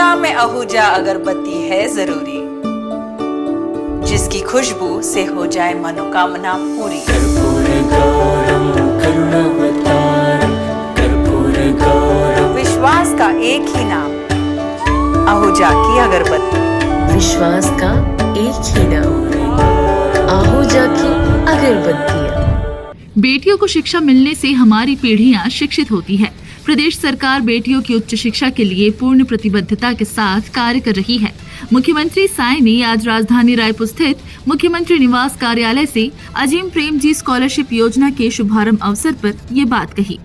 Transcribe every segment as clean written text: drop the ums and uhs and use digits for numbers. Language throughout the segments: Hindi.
काम में आहूजा अगरबत्ती है जरूरी, जिसकी खुशबू से हो जाए मनोकामना पूरी। विश्वास का एक ही नाम, आहूजा की अगरबत्ती। विश्वास का एक ही नाम, आहूजा की अगरबत्तियाँ। बेटियों को शिक्षा मिलने से हमारी पीढ़ियां शिक्षित होती है। प्रदेश सरकार बेटियों की उच्च शिक्षा के लिए पूर्ण प्रतिबद्धता के साथ कार्य कर रही है। मुख्यमंत्री साय ने आज राजधानी रायपुर स्थित मुख्यमंत्री निवास कार्यालय से अजीम प्रेमजी स्कॉलरशिप योजना के शुभारंभ अवसर पर ये बात कही।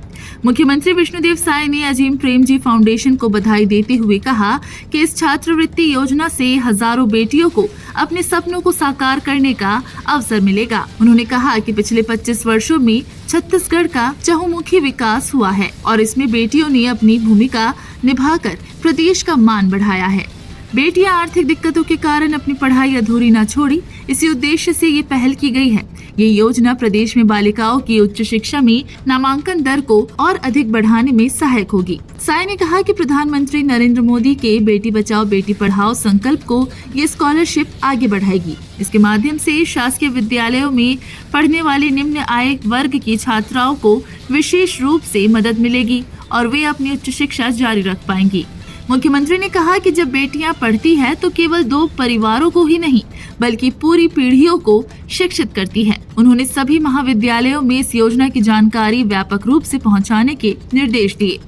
मुख्यमंत्री विष्णुदेव साय ने अजीम प्रेमजी फाउंडेशन को बधाई देते हुए कहा कि इस छात्रवृत्ति योजना से हजारों बेटियों को अपने सपनों को साकार करने का अवसर मिलेगा। उन्होंने कहा कि पिछले 25 वर्षों में छत्तीसगढ़ का चहुमुखी विकास हुआ है और इसमें बेटियों ने अपनी भूमिका निभाकर प्रदेश का मान बढ़ाया है। बेटियां आर्थिक दिक्कतों के कारण अपनी पढ़ाई अधूरी न छोड़ी, इसी उद्देश्य से ये पहल की गई है। ये योजना प्रदेश में बालिकाओं की उच्च शिक्षा में नामांकन दर को और अधिक बढ़ाने में सहायक होगी। साय ने कहा कि प्रधानमंत्री नरेंद्र मोदी के बेटी बचाओ बेटी पढ़ाओ संकल्प को ये स्कॉलरशिप आगे बढ़ाएगी। इसके माध्यम से शासकीय विद्यालयों में पढ़ने वाली निम्न आय वर्ग की छात्राओं को विशेष रूप से मदद मिलेगी और वे अपनी उच्च शिक्षा जारी रख पाएंगी। मुख्यमंत्री ने कहा कि जब बेटियां पढ़ती है तो केवल 2 परिवारों को ही नहीं बल्कि पूरी पीढ़ियों को शिक्षित करती है। उन्होंने सभी महाविद्यालयों में इस योजना की जानकारी व्यापक रूप से पहुंचाने के निर्देश दिए।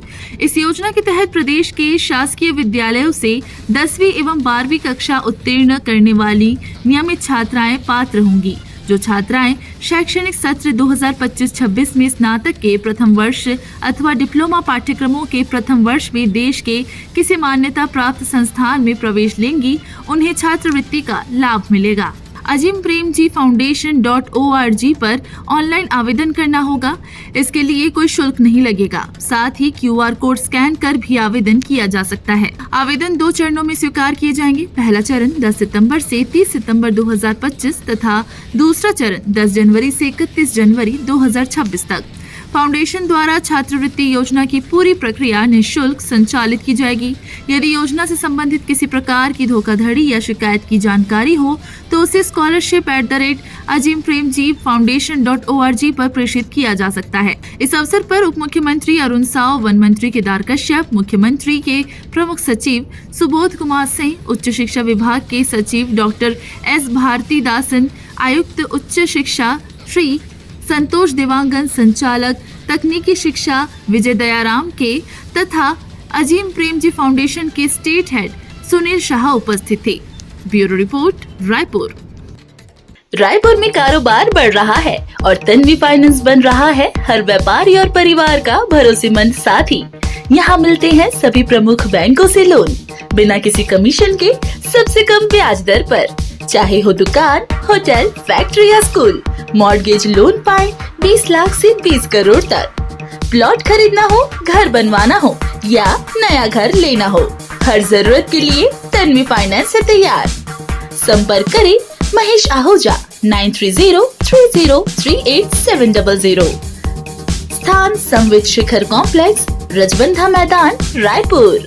इस योजना के तहत प्रदेश के शासकीय विद्यालयों से 10वीं एवं 12वीं कक्षा उत्तीर्ण करने वाली नियमित छात्राएं पात्र होंगी। जो छात्राएं शैक्षणिक सत्र 2025-26 में स्नातक के प्रथम वर्ष अथवा डिप्लोमा पाठ्यक्रमों के प्रथम वर्ष में देश के किसी मान्यता प्राप्त संस्थान में प्रवेश लेंगी, उन्हें छात्रवृत्ति का लाभ मिलेगा। अजीम प्रेमजी foundation.org पर ऑनलाइन आवेदन करना होगा। इसके लिए कोई शुल्क नहीं लगेगा। साथ ही QR कोड स्कैन कर भी आवेदन किया जा सकता है। आवेदन 2 चरणों में स्वीकार किए जाएंगे। पहला चरण 10 सितंबर से 30 सितंबर 2025 तथा दूसरा चरण 10 जनवरी से 31 जनवरी 2026 तक। फाउंडेशन द्वारा छात्रवृत्ति योजना की पूरी प्रक्रिया निःशुल्क संचालित की जाएगी। यदि योजना से संबंधित किसी प्रकार की धोखाधड़ी या शिकायत की जानकारी हो तो उसे scholarship@azimpremji.foundation.org पर प्रेषित किया जा सकता है। इस अवसर पर उप मुख्यमंत्री अरुण साव, वन मंत्री केदार कश्यप, मुख्यमंत्री के प्रमुख सचिव सुबोध कुमार सिंह, उच्च शिक्षा विभाग के सचिव डॉक्टर S भारतीदासन, आयुक्त उच्च शिक्षा श्री संतोष देवांगन, संचालक तकनीकी शिक्षा विजय दयाराम के तथा अजीम प्रेमजी फाउंडेशन के स्टेट हेड सुनील शाह उपस्थित थे। Bureau report, Raipur. रायपुर में कारोबार बढ़ रहा है और तन्वी फाइनेंस बन रहा है हर व्यापारी और परिवार का भरोसेमंद साथी। यहाँ मिलते हैं सभी प्रमुख बैंकों से लोन बिना किसी कमीशन के सबसे कम ब्याज दर पर। चाहे हो दुकान, होटल, फैक्ट्री या स्कूल, मॉर्गेज लोन पाए 20 लाख से 20 करोड़ तक। प्लॉट खरीदना हो, घर बनवाना हो या नया घर लेना हो, हर जरूरत के लिए तन्वी फाइनेंस है तैयार। संपर्क करें महेश आहूजा 9303038700। स्थान संवित शिखर कॉम्प्लेक्स, रजबंधा मैदान, रायपुर।